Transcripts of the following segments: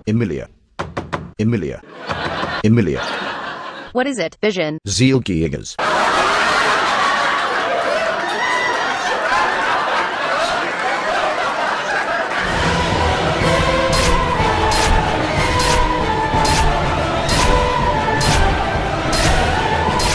Emilia. Emilia. Emilia. What is it, Vision? Yugioh.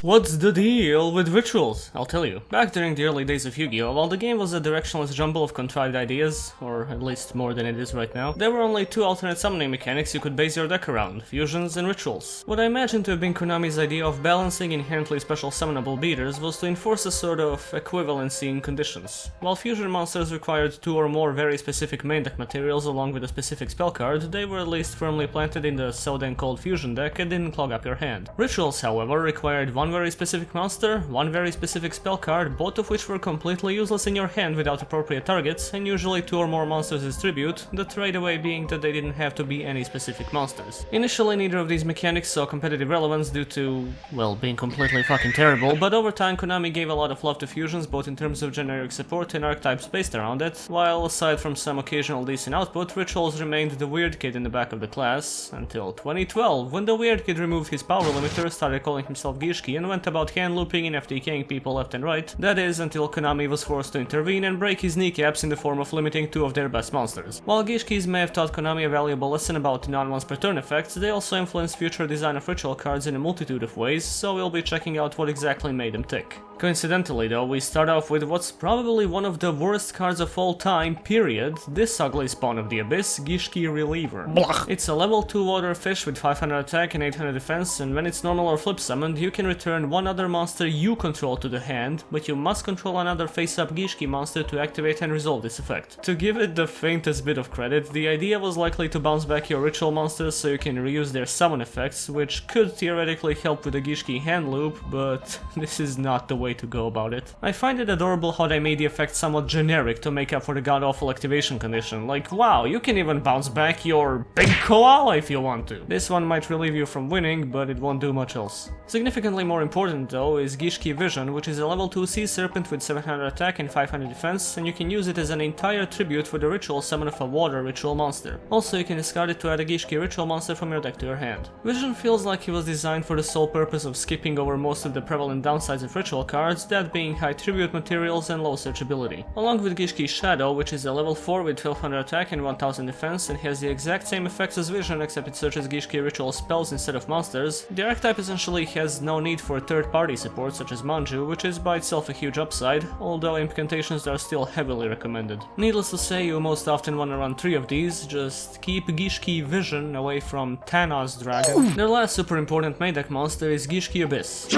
What's the deal with rituals? I'll tell you. Back during the early days of Yu-Gi-Oh!, while the game was a directionless jumble of contrived ideas, or at least more than it is right now, there were only two alternate summoning mechanics you could base your deck around: fusions and rituals. What I imagine to have been Konami's idea of balancing inherently special summonable beaters was to enforce a sort of equivalency in conditions. While fusion monsters required two or more very specific main deck materials along with a specific spell card, they were at least firmly planted in the so-then-called fusion deck and didn't clog up your hand. Rituals, however, required one very specific monster, one very specific spell card, both of which were completely useless in your hand without appropriate targets, and usually two or more monsters as tribute, the trade-away being that they didn't have to be any specific monsters. Initially, neither of these mechanics saw competitive relevance due to, well, being completely fucking terrible, but over time Konami gave a lot of love to fusions both in terms of generic support and archetypes based around it, while aside from some occasional decent output, rituals remained the weird kid in the back of the class, until 2012, when the weird kid removed his power limiter, started calling himself Gishki, and went about hand looping and FTKing people left and right. That is, until Konami was forced to intervene and break his kneecaps in the form of limiting two of their best monsters. While Gishkis may have taught Konami a valuable lesson about non-once per turn effects, they also influenced future design of ritual cards in a multitude of ways, so we'll be checking out what exactly made them tick. Coincidentally though, we start off with what's probably one of the worst cards of all time, period, this ugly spawn of the abyss, Gishki Reliever. Blech. It's a level 2 water fish with 500 attack and 800 defense, and when it's normal or flip summoned, you can return one other monster you control to the hand, but you must control another face-up Gishki monster to activate and resolve this effect. To give it the faintest bit of credit, the idea was likely to bounce back your ritual monsters so you can reuse their summon effects, which could theoretically help with the Gishki hand loop, but this is not the way to go about it. I find it adorable how they made the effect somewhat generic to make up for the god-awful activation condition, like wow, you can even bounce back your big koala if you want to. This one might relieve you from winning, but it won't do much else. Significantly more important though is Gishki Vision, which is a level 2 sea serpent with 700 attack and 500 defense, and you can use it as an entire tribute for the ritual summon of a water ritual monster. Also, you can discard it to add a Gishki ritual monster from your deck to your hand. Vision feels like he was designed for the sole purpose of skipping over most of the prevalent downsides of ritual cards, that being high tribute materials and low searchability. Along with Gishki Shadow, which is a level 4 with 1200 attack and 1000 defense and has the exact same effects as Vision except it searches Gishki ritual spells instead of monsters, the archetype essentially has no need for third-party support such as Manju, which is by itself a huge upside, although incantations are still heavily recommended. Needless to say, you most often want to run 3 of these, just keep Gishki Vision away from Tana's Dragon. Their last super important main deck monster is Gishki Abyss.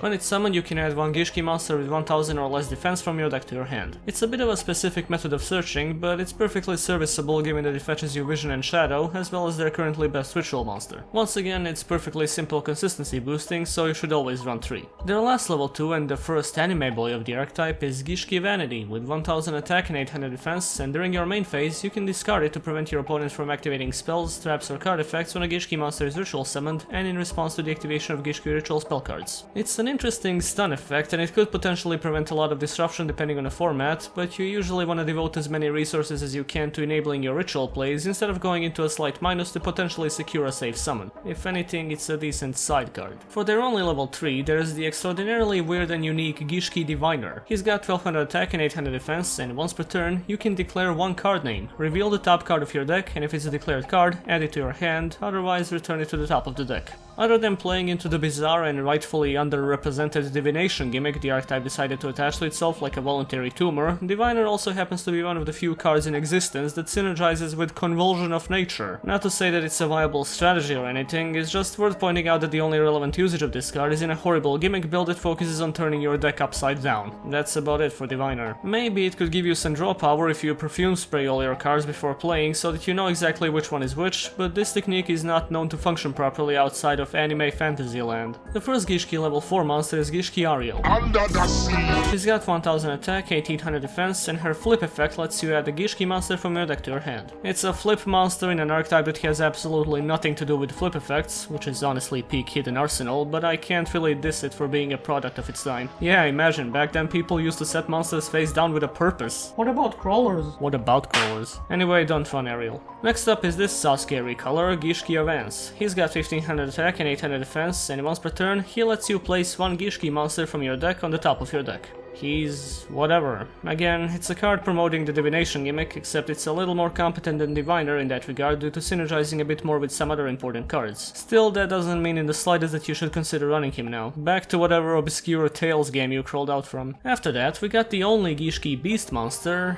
When it's summoned, you can add one Gishki monster with 1000 or less defense from your deck to your hand. It's a bit of a specific method of searching, but it's perfectly serviceable given that it fetches you Vision and Shadow, as well as their currently best ritual monster. Once again, it's perfectly simple consistency boosting, so you should always run 3. Their last level 2 and the first anime boy of the archetype is Gishki Vanity, with 1000 attack and 800 defense, and during your main phase, you can discard it to prevent your opponent from activating spells, traps or card effects when a Gishki monster is ritual summoned, and in response to the activation of Gishki ritual spell cards. It's an interesting stun effect, and it could potentially prevent a lot of disruption depending on the format, but you usually want to devote as many resources as you can to enabling your ritual plays instead of going into a slight minus to potentially secure a safe summon. If anything, it's a decent side card. For their only level 3, there is the extraordinarily weird and unique Gishki Diviner. He's got 1200 attack and 800 defense, and once per turn, you can declare one card name, reveal the top card of your deck, and if it's a declared card, add it to your hand, otherwise return it to the top of the deck. Other than playing into the bizarre and rightfully underrepresented divination gimmick the archetype decided to attach to itself like a voluntary tumor, Diviner also happens to be one of the few cards in existence that synergizes with Convulsion of Nature. Not to say that it's a viable strategy or anything, it's just worth pointing out that the only relevant usage of this card is in a horrible gimmick build that focuses on turning your deck upside down. That's about it for Diviner. Maybe it could give you some draw power if you perfume spray all your cards before playing so that you know exactly which one is which, but this technique is not known to function properly outside of of anime fantasy land. The first Gishki level 4 monster is Gishki Ariel. Under the sea. She's got 1000 attack, 1800 defense, and her flip effect lets you add a Gishki monster from your deck to your hand. It's a flip monster in an archetype that has absolutely nothing to do with flip effects, which is honestly peak hidden arsenal, but I can't really diss it for being a product of its time. Yeah, imagine, back then people used to set monsters face down with a purpose. What about crawlers? What about crawlers? Anyway, don't run Ariel. Next up is this Sasuke recolor, Gishki Avance. He's got 1500 attack and 800 defense, and once per turn, he lets you place one Gishki monster from your deck on the top of your deck. He's whatever. Again, it's a card promoting the divination gimmick, except it's a little more competent than Diviner in that regard due to synergizing a bit more with some other important cards. Still, that doesn't mean in the slightest that you should consider running him now. Back to whatever obscure Tales game you crawled out from. After that, we got the only Gishki Beast monster,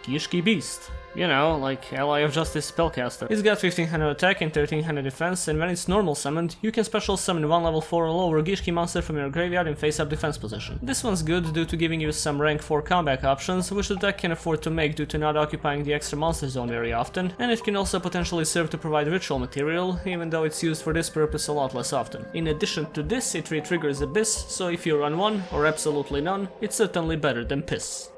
Gishki Beast. You know, like Ally of Justice spellcaster. He's got 1500 attack and 1300 defense, and when it's normal summoned, you can special summon one level 4 or lower Gishki monster from your graveyard in face-up defense position. This one's good due to giving you some rank 4 comeback options, which the deck can afford to make due to not occupying the extra monster zone very often, and it can also potentially serve to provide ritual material, even though it's used for this purpose a lot less often. In addition to this, it re-triggers Abyss, so if you run one, or absolutely none, it's certainly better than Piss.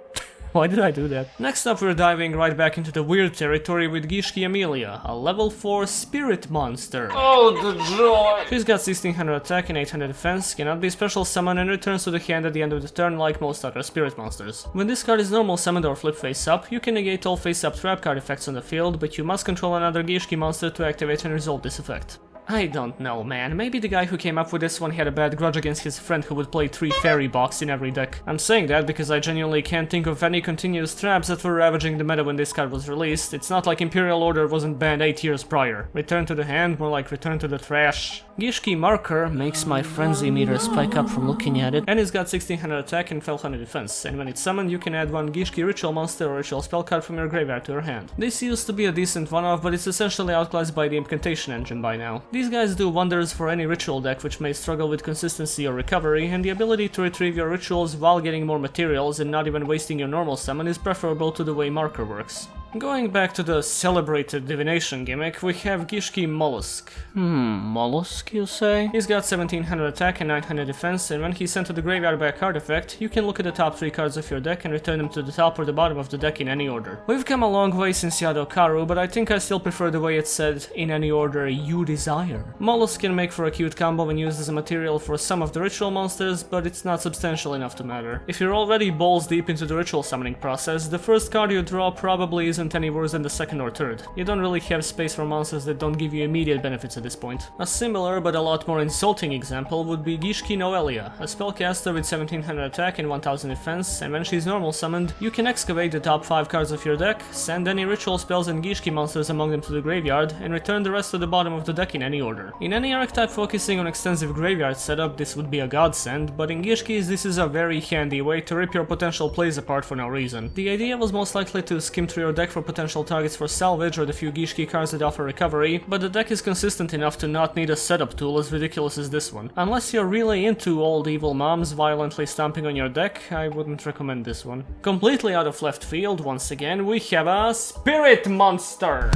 Why did I do that? Next up, we're diving right back into the weird territory with Gishki Amelia, a level 4 spirit monster. Oh, the joy. She's got 1600 attack and 800 defense, cannot be special summoned, and returns to the hand at the end of the turn like most other spirit monsters. When this card is normal summoned or flip face up, you can negate all face up trap card effects on the field, but you must control another Gishki monster to activate and resolve this effect. I don't know, man. Maybe the guy who came up with this one had a bad grudge against his friend who would play 3 fairy box in every deck. I'm saying that because I genuinely can't think of any continuous traps that were ravaging the meta when this card was released. It's not like Imperial Order wasn't banned 8 years prior. Return to the hand, more like return to the trash. Gishki Marker makes my frenzy meter spike up from looking at it, and it's got 1600 attack and 1200 defense, and when it's summoned you can add one Gishki ritual monster or ritual spell card from your graveyard to your hand. This used to be a decent one-off, but it's essentially outclassed by the incantation engine by now. These guys do wonders for any ritual deck which may struggle with consistency or recovery, and the ability to retrieve your rituals while getting more materials and not even wasting your normal summon is preferable to the way Marker works. Going back to the celebrated divination gimmick, we have Gishki Mollusk. Mollusk, you say? He's got 1700 attack and 900 defense, and when he's sent to the graveyard by a card effect, you can look at the top 3 cards of your deck and return them to the top or the bottom of the deck in any order. We've come a long way since Yado Karu, but I think I still prefer the way it's said, in any order you desire. Mollusk can make for a cute combo when used as a material for some of the ritual monsters, but it's not substantial enough to matter. If you're already balls deep into the ritual summoning process, the first card you draw probably isn't any worse than the second or third. You don't really have space for monsters that don't give you immediate benefits at this point. A similar but a lot more insulting example would be Gishki Noelia, a spellcaster with 1700 attack and 1000 defense, and when she's normal summoned, you can excavate the top 5 cards of your deck, send any ritual spells and Gishki monsters among them to the graveyard, and return the rest to the bottom of the deck in any order. In any archetype focusing on extensive graveyard setup, this would be a godsend, but in Gishki's this is a very handy way to rip your potential plays apart for no reason. The idea was most likely to skim through your deck for potential targets for salvage or the few Gishki cards that offer recovery, but the deck is consistent enough to not need a setup tool as ridiculous as this one. Unless you're really into old evil moms violently stomping on your deck, I wouldn't recommend this one. Completely out of left field, once again, we have a Spirit Monster!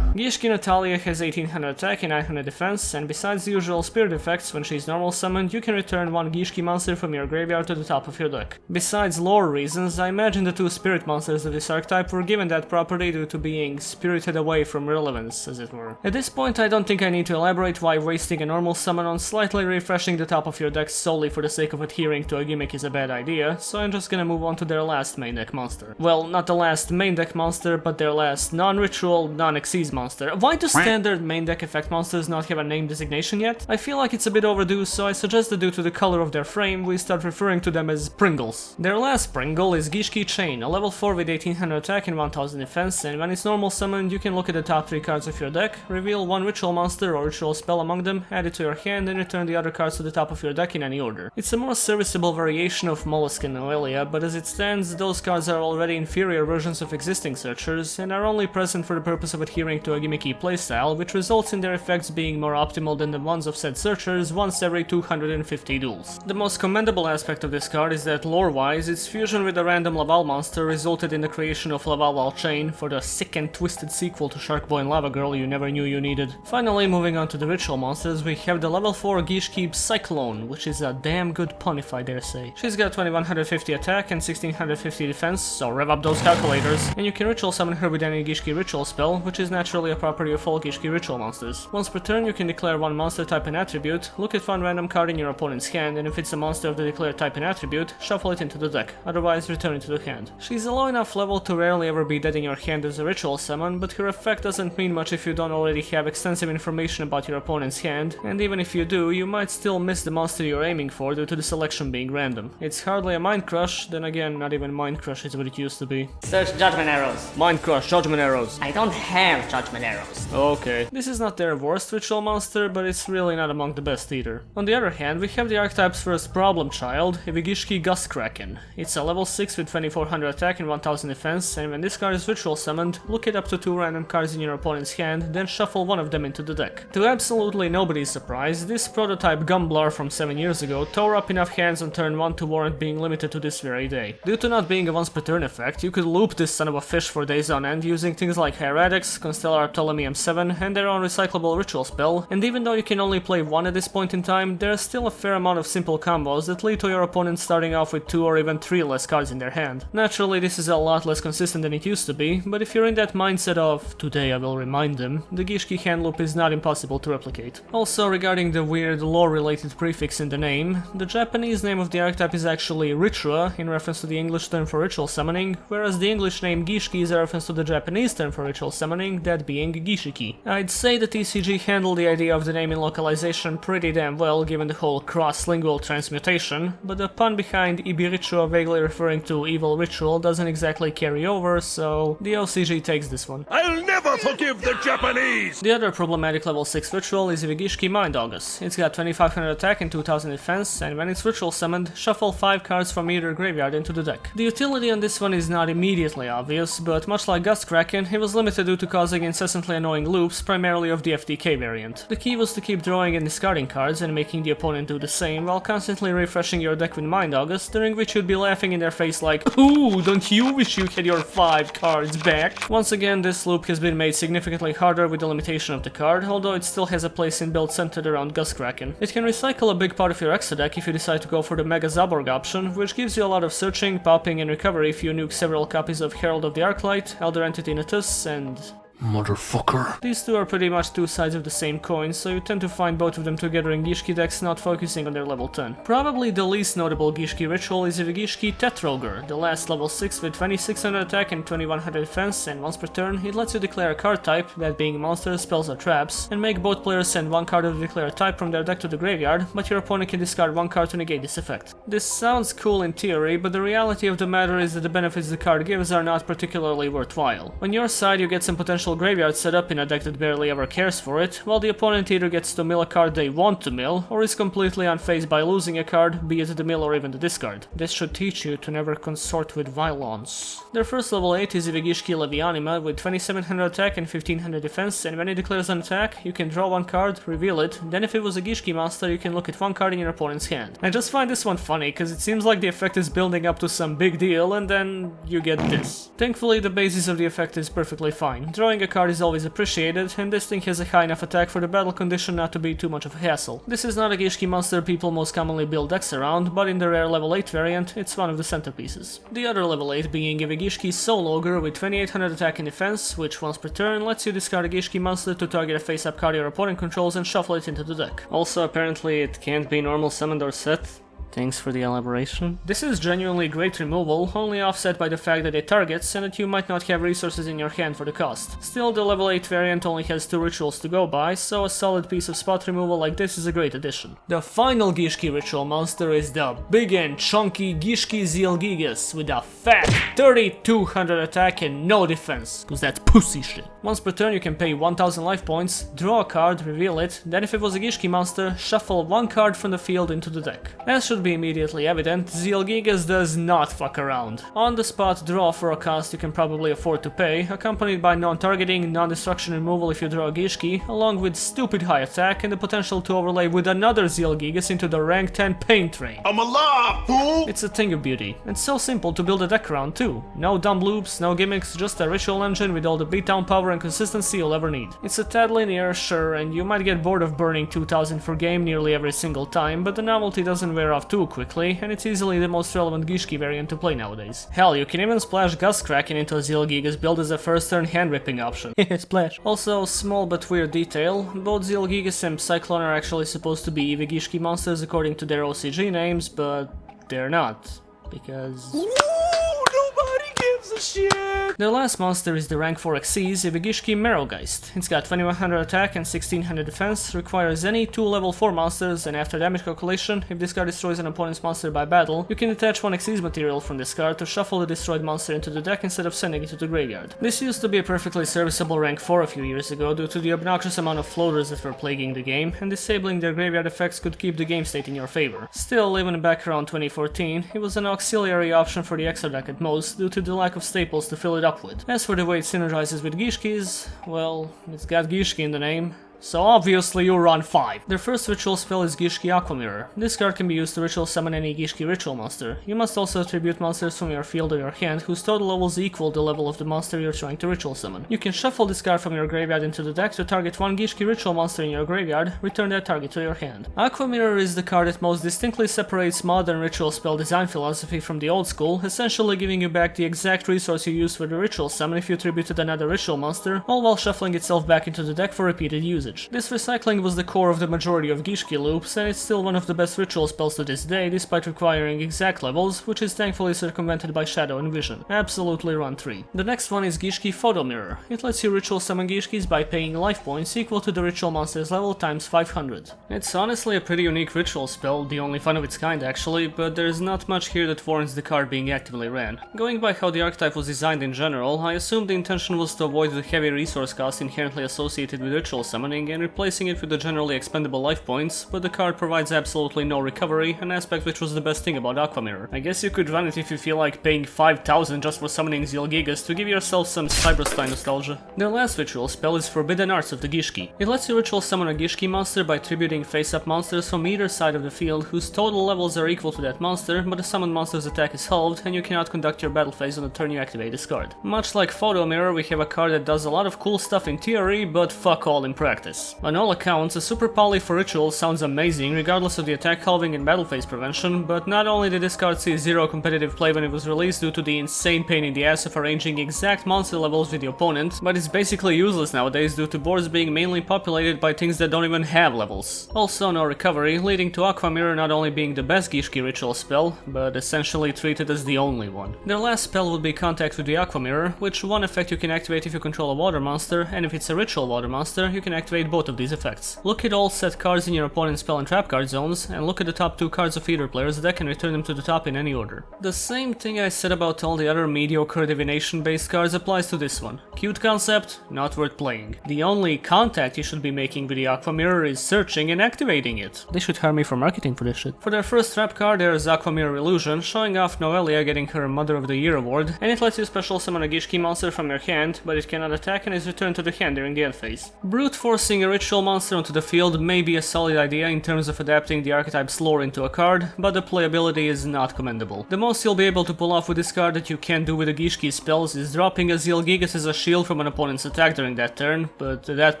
Gishki Natalia has 1800 attack and 900 defense, and besides the usual spirit effects, when she's normal summoned, you can return one Gishki monster from your graveyard to the top of your deck. Besides lore reasons, I imagine the 2 spirit monsters of this archetype were given that property due to being spirited away from relevance, as it were. At this point, I don't think I need to elaborate why wasting a normal summon on slightly refreshing the top of your deck solely for the sake of adhering to a gimmick is a bad idea, so I'm just gonna move on to their last main deck monster. Well, not the last main deck monster, but their last non-ritual, non-Xyz monster. Why do standard main deck effect monsters not have a name designation yet? I feel like it's a bit overdue, so I suggest that due to the color of their frame, we start referring to them as Pringles. Their last Pringle is Gishki Chain, a level 4 with 1800 attack and 1000 defense, and when it's normal summoned, you can look at the top 3 cards of your deck, reveal one ritual monster or ritual spell among them, add it to your hand, and return the other cards to the top of your deck in any order. It's a more serviceable variation of Mollusk and Noelia, but as it stands, those cards are already inferior versions of existing searchers, and are only present for the purpose of adhering to a gimmicky playstyle, which results in their effects being more optimal than the ones of said searchers once every 250 duels. The most commendable aspect of this card is that lore-wise, its fusion with a random Laval monster resulted in the creation of Laval chain for the sick and twisted sequel to Shark Boy and Lava Girl you never knew you needed. Finally, moving on to the ritual monsters, we have the level 4 Gishki Cyclone, which is a damn good pun if I dare say. She's got 2150 attack and 1650 defense, so rev up those calculators, and you can ritual summon her with any Gishki ritual spell, which is naturally a property of all Gishki ritual monsters. Once per turn, you can declare one monster type and attribute, look at one random card in your opponent's hand, and if it's a monster of the declared type and attribute, shuffle it into the deck, otherwise return it to the hand. She's a low enough level to rarely ever be dead in your hand as a ritual summon, but her effect doesn't mean much if you don't already have extensive information about your opponent's hand, and even if you do, you might still miss the monster you're aiming for due to the selection being random. It's hardly a mind crush, then again, not even mind crush is what it used to be. Search judgment arrows. Mind crush, judgment arrows. I don't have judgment arrows. Okay. This is not their worst ritual monster, but it's really not among the best either. On the other hand, we have the Archetype's first problem child, Gishki Gustkraken. It's a level 6 with 2400 attack and 1000 defense, and when this card is ritual summoned, look at up to 2 random cards in your opponent's hand, then shuffle one of them into the deck. To absolutely nobody's surprise, this prototype Gumblar from 7 years ago tore up enough hands on turn 1 to warrant being limited to this very day. Due to not being a once per turn effect, you could loop this son of a fish for days on end using things like Heretics, Constellar Ptolemy 7 and their own recyclable ritual spell, and even though you can only play one at this point in time, there's still a fair amount of simple combos that lead to your opponent starting off with 2 or even 3 less cards in their hand. Naturally, this is a lot less consistent than it used to be, but if you're in that mindset of, today I will remind them, the Gishki hand loop is not impossible to replicate. Also, regarding the weird lore-related prefix in the name, the Japanese name of the archetype is actually Ritual, in reference to the English term for ritual summoning, whereas the English name Gishki is a reference to the Japanese term for ritual summoning, that being Gishiki. I'd say that TCG handled the idea of the name in localization pretty damn well given the whole cross-lingual transmutation, but the pun behind Ibirichua vaguely referring to evil ritual doesn't exactly carry over, so the OCG takes this one. I'll never forgive the Japanese! The other problematic level 6 ritual is Gishki Mind August. It's got 2500 attack and 2000 defense, and when it's ritual summoned, shuffle 5 cards from either graveyard into the deck. The utility on this one is not immediately obvious, but much like Gustkraken, it was limited due to causing incessantly annoying loops, primarily of the FTK variant. The key was to keep drawing and discarding cards and making the opponent do the same, while constantly refreshing your deck with Mind August, during which you'd be laughing in their face like, "Ooh, don't you wish you had your 5 cards back?" Once again, this loop has been made significantly harder with the limitation of the card, although it still has a place in builds centered around Gustkraken. It can recycle a big part of your extra deck if you decide to go for the Mega Zaborg option, which gives you a lot of searching, popping, and recovery if you nuke several copies of Herald of the Arclight, Elder Entity Natus, and Motherfucker. these two are pretty much two sides of the same coin, so you tend to find both of them together in Gishki decks, not focusing on their level 10. Probably the least notable Gishki ritual is Gishki Tetrogre, the last level 6 with 2600 attack and 2100 defense, and once per turn it lets you declare a card type, that being monsters, spells or traps, and make both players send one card of the declared type from their deck to the graveyard, but your opponent can discard one card to negate this effect. This sounds cool in theory, but the reality of the matter is that the benefits the card gives are not particularly worthwhile. On your side, you get some potential graveyard set up in a deck that barely ever cares for it, while the opponent either gets to mill a card they want to mill, or is completely unfazed by losing a card, be it the mill or even the discard. This should teach you to never consort with violence. Their first level 8 is Gishki Levianima with 2700 attack and 1500 defense, and when it declares an attack, you can draw one card, reveal it, then if it was a Gishki monster, you can look at one card in your opponent's hand. I just find this one funny, cause it seems like the effect is building up to some big deal, and then you get this. Thankfully, the basis of the effect is perfectly fine. Drawing a card is always appreciated, and this thing has a high enough attack for the battle condition not to be too much of a hassle. This is not a Gishki monster people most commonly build decks around, but in the rare level 8 variant, it's one of the centerpieces. The other level 8 being a Gishki Soul Ogre with 2800 attack and defense, which once per turn lets you discard a Gishki monster to target a face-up card your opponent controls and shuffle it into the deck. Also, apparently it can't be normal summoned or set. Thanks for the elaboration. This is genuinely great removal, only offset by the fact that it targets and that you might not have resources in your hand for the cost. Still, the level 8 variant only has 2 rituals to go by, so a solid piece of spot removal like this is a great addition. The final Gishki ritual monster is the big and chunky Gishki Zielgigas with a fat 3200 attack and no defense, cause that's pussy shit. Once per turn you can pay 1000 life points, draw a card, reveal it, then if it was a Gishki monster, shuffle one card from the field into the deck. As should should be immediately evident, Gigas does not fuck around. On the spot draw for a cost you can probably afford to pay, accompanied by non-targeting, non-destruction removal if you draw a Gishki, along with stupid high attack and the potential to overlay with another Gigas into the rank 10 pain train. I'm alive, fool! It's a thing of beauty. It's so simple to build a deck around too. No dumb loops, no gimmicks, just a ritual engine with all the beatdown power and consistency you'll ever need. It's a tad linear, sure, and you might get bored of burning 2000 for game nearly every single time, but the novelty doesn't wear off too quickly, and it's easily the most relevant Gishki variant to play nowadays. Hell, you can even splash Gust Kraken into a Gigas build as a first turn hand ripping option. Splash. Also, small but weird detail, both Gigas and Cyclone are actually supposed to be EV Gishki monsters according to their OCG names, but they're not, because... Nobody gives a shit! The last monster is the rank 4 Xyz Gishki Merrowgeist. It's got 2100 attack and 1600 defense, requires any 2 level 4 monsters, and after damage calculation, if this card destroys an opponent's monster by battle, you can detach one Xyz material from this card to shuffle the destroyed monster into the deck instead of sending it to the graveyard. This used to be a perfectly serviceable rank 4 a few years ago due to the obnoxious amount of floaters that were plaguing the game, and disabling their graveyard effects could keep the game state in your favor. Still, even back around 2014, it was an auxiliary option for the extra deck at most, due to the lack of staples to fill it up with. As for the way it synergizes with Gishkis, well, it's got Gishki in the name. So obviously you run 5. Their first ritual spell is Gishki Aqua Mirror. This card can be used to ritual summon any Gishki ritual monster. You must also attribute monsters from your field or your hand whose total levels equal the level of the monster you're trying to ritual summon. You can shuffle this card from your graveyard into the deck to target one Gishki ritual monster in your graveyard, return that target to your hand. Aqua Mirror is the card that most distinctly separates modern ritual spell design philosophy from the old school, essentially giving you back the exact resource you used for the ritual summon if you attributed another ritual monster, all while shuffling itself back into the deck for repeated usage. This recycling was the core of the majority of Gishki loops, and it's still one of the best ritual spells to this day, despite requiring exact levels, which is thankfully circumvented by Shadow and Vision. Absolutely run 3. The next one is Gishki Photo Mirror. It lets you ritual summon Gishkis by paying life points equal to the ritual monster's level times 500. It's honestly a pretty unique ritual spell, the only fun of its kind actually, but there's not much here that warrants the card being actively ran. Going by how the archetype was designed in general, I assume the intention was to avoid the heavy resource cost inherently associated with ritual summoning and replacing it with the generally expendable life points, but the card provides absolutely no recovery, an aspect which was the best thing about Aqua Mirror. I guess you could run it if you feel like paying 5000 just for summoning Gigas to give yourself some Cyberstein nostalgia. The last ritual spell is Forbidden Arts of the Gishki. It lets you ritual summon a Gishki monster by tributing face-up monsters from either side of the field whose total levels are equal to that monster, but the summoned monster's attack is halved and you cannot conduct your battle phase on the turn you activate this card. Much like Photo Mirror, we have a card that does a lot of cool stuff in theory, but fuck all in practice. On all accounts, a super poly for rituals sounds amazing regardless of the attack halving and battle phase prevention, but not only did this card see zero competitive play when it was released due to the insane pain in the ass of arranging exact monster levels with the opponent, but it's basically useless nowadays due to boards being mainly populated by things that don't even have levels. Also no recovery, leading to Aqua Mirror not only being the best Gishki ritual spell, but essentially treated as the only one. Their last spell would be Contact with the Aqua Mirror, which one effect you can activate if you control a water monster, and if it's a ritual water monster, you can activate both of these effects. Look at all set cards in your opponent's spell and trap card zones, and look at the top 2 cards of either player's deck and return them to the top in any order. The same thing I said about all the other mediocre divination based cards applies to this one. Cute concept, not worth playing. The only contact you should be making with the Aqua Mirror is searching and activating it. They should hire me for marketing for this shit. For their first trap card there's Aqua Mirror Illusion, showing off Noelia getting her Mother of the Year award, and it lets you special summon a Gishki monster from your hand, but it cannot attack and is returned to the hand during the end phase. Brute forcing a ritual monster onto the field may be a solid idea in terms of adapting the archetype's lore into a card, but the playability is not commendable. The most you'll be able to pull off with this card that you can't do with the Gishki spells is dropping a Gigas as a shield from an opponent's attack during that turn, but at that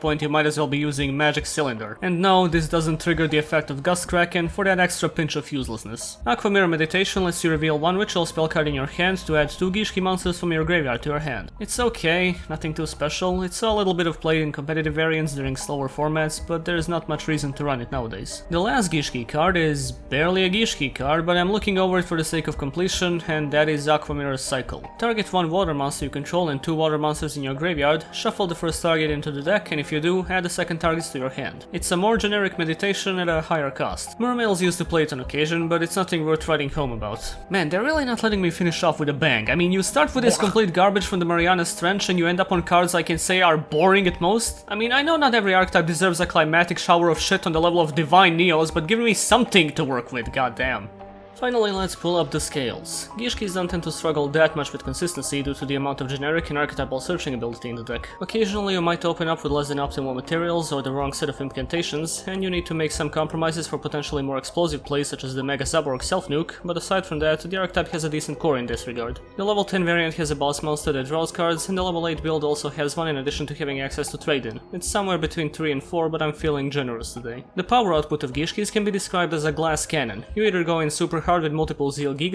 point you might as well be using Magic Cylinder. And no, this doesn't trigger the effect of Gust Kraken for that extra pinch of uselessness. Aqua Mirror Meditation lets you reveal one ritual spell card in your hand to add 2 Gishki monsters from your graveyard to your hand. It's okay, nothing too special, it's a little bit of play in competitive variants during slower formats, but there's not much reason to run it nowadays. The last Gishki card is barely a Gishki card, but I'm looking over it for the sake of completion, and that is Aqua Mirror's Cycle. Target one water monster you control and 2 water monsters in your graveyard, shuffle the first target into the deck, and if you do, add the second targets to your hand. It's a more generic meditation at a higher cost. Mermails used to play it on occasion, but it's nothing worth writing home about. Man, they're really not letting me finish off with a bang. I mean, you start with this complete garbage from the Mariana's Trench and you end up on cards I can say are boring at most. I mean, I know not every archetype deserves a climatic shower of shit on the level of Divine Neos, but give me something to work with, goddamn. Finally, let's pull up the scales. Gishkis don't tend to struggle that much with consistency due to the amount of generic and archetypal searching ability in the deck. Occasionally you might open up with less than optimal materials or the wrong set of incantations, and you need to make some compromises for potentially more explosive plays such as the Mega Zaborg Self-Nuke, but aside from that, the archetype has a decent core in this regard. The level 10 variant has a boss monster that draws cards, and the level 8 build also has one in addition to having access to trade-in. It's somewhere between 3 and 4, but I'm feeling generous today. The power output of Gishkis can be described as a glass cannon. You either go in super hard with multiple Zealgi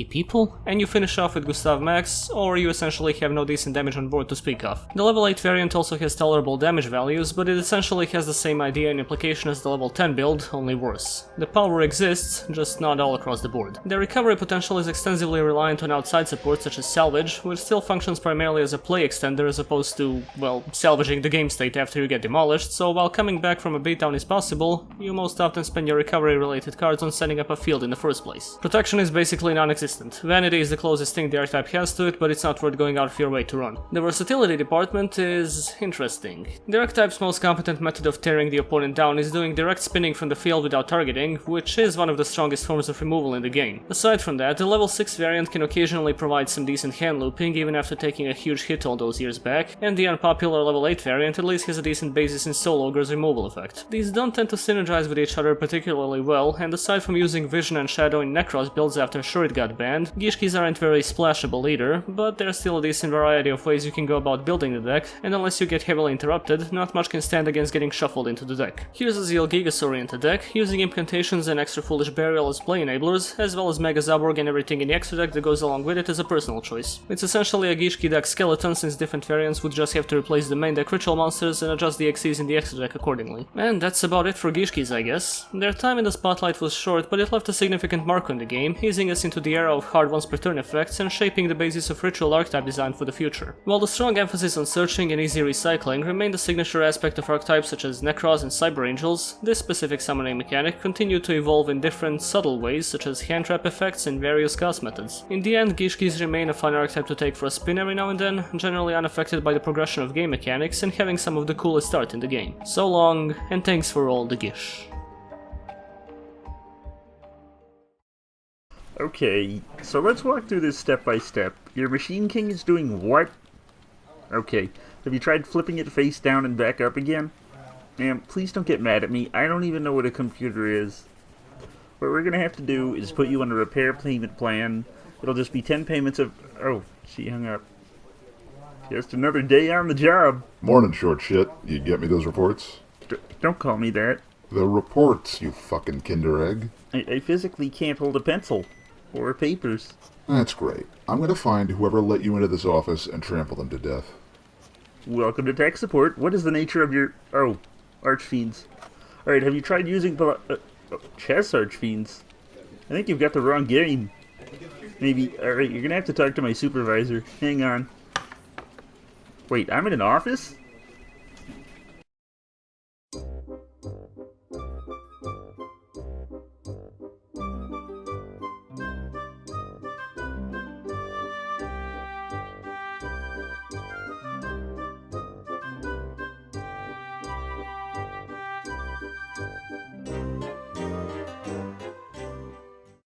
people, and you finish off with Gustav Max, or you essentially have no decent damage on board to speak of. The level 8 variant also has tolerable damage values, but it essentially has the same idea and implication as the level 10 build, only worse. The power exists, just not all across the board. The recovery potential is extensively reliant on outside support such as salvage, which still functions primarily as a play extender as opposed to, well, salvaging the game state after you get demolished, so while coming back from a beatdown is possible, you most often spend your recovery related cards on setting up a field in the first place. Protection is basically non-existent. Vanity is the closest thing the archetype has to it, but it's not worth going out of your way to run. The versatility department is interesting. The archetype's most competent method of tearing the opponent down is doing direct spinning from the field without targeting, which is one of the strongest forms of removal in the game. Aside from that, the level 6 variant can occasionally provide some decent hand looping even after taking a huge hit all those years back, and the unpopular level 8 variant at least has a decent basis in Soul Ogre's removal effect. These don't tend to synergize with each other particularly well, and aside from using Vision and Shadow in Necros builds after Shuri'd got banned, Gishkis aren't very splashable either, but there's still a decent variety of ways you can go about building the deck, and unless you get heavily interrupted, not much can stand against getting shuffled into the deck. Here's a Zeal Gigas oriented deck, using incantations and extra foolish burial as play enablers, as well as Mega Zaborg and everything in the extra deck that goes along with it as a personal choice. It's essentially a Gishki deck skeleton, since different variants would just have to replace the main deck ritual monsters and adjust the XCs in the extra deck accordingly. And that's about it for Gishkis, I guess. Their time in the spotlight was short, but it left a significant mark on the game, easing us into the era of hard once per turn effects and shaping the basis of ritual archetype design for the future. While the strong emphasis on searching and easy recycling remained a signature aspect of archetypes such as Necros and Cyber Angels, this specific summoning mechanic continued to evolve in different subtle ways such as hand trap effects and various cast methods. In the end, Gishkis remain a fun archetype to take for a spin every now and then, generally unaffected by the progression of game mechanics and having some of the coolest art in the game. So long, and thanks for all the gish. Okay, so let's walk through this step by step. Your Machine King is doing what? Okay, have you tried flipping it face down and back up again? Ma'am, please don't get mad at me. I don't even know what a computer is. What we're gonna have to do is put you on a repair payment plan. It'll just be 10 payments of... Oh, she hung up. Just another day on the job. Morning, short shit. You get me those reports? Don't call me that. The reports, you fucking Kinder Egg. I physically can't hold a pencil. Or papers. That's great. I'm gonna find whoever let you into this office and trample them to death. Welcome to tech support. What is the nature of your... Oh, Archfiends. Alright, have you tried using chess Archfiends? I think you've got the wrong game. Maybe... Alright, you're gonna have to talk to my supervisor. Hang on. Wait, I'm in an office?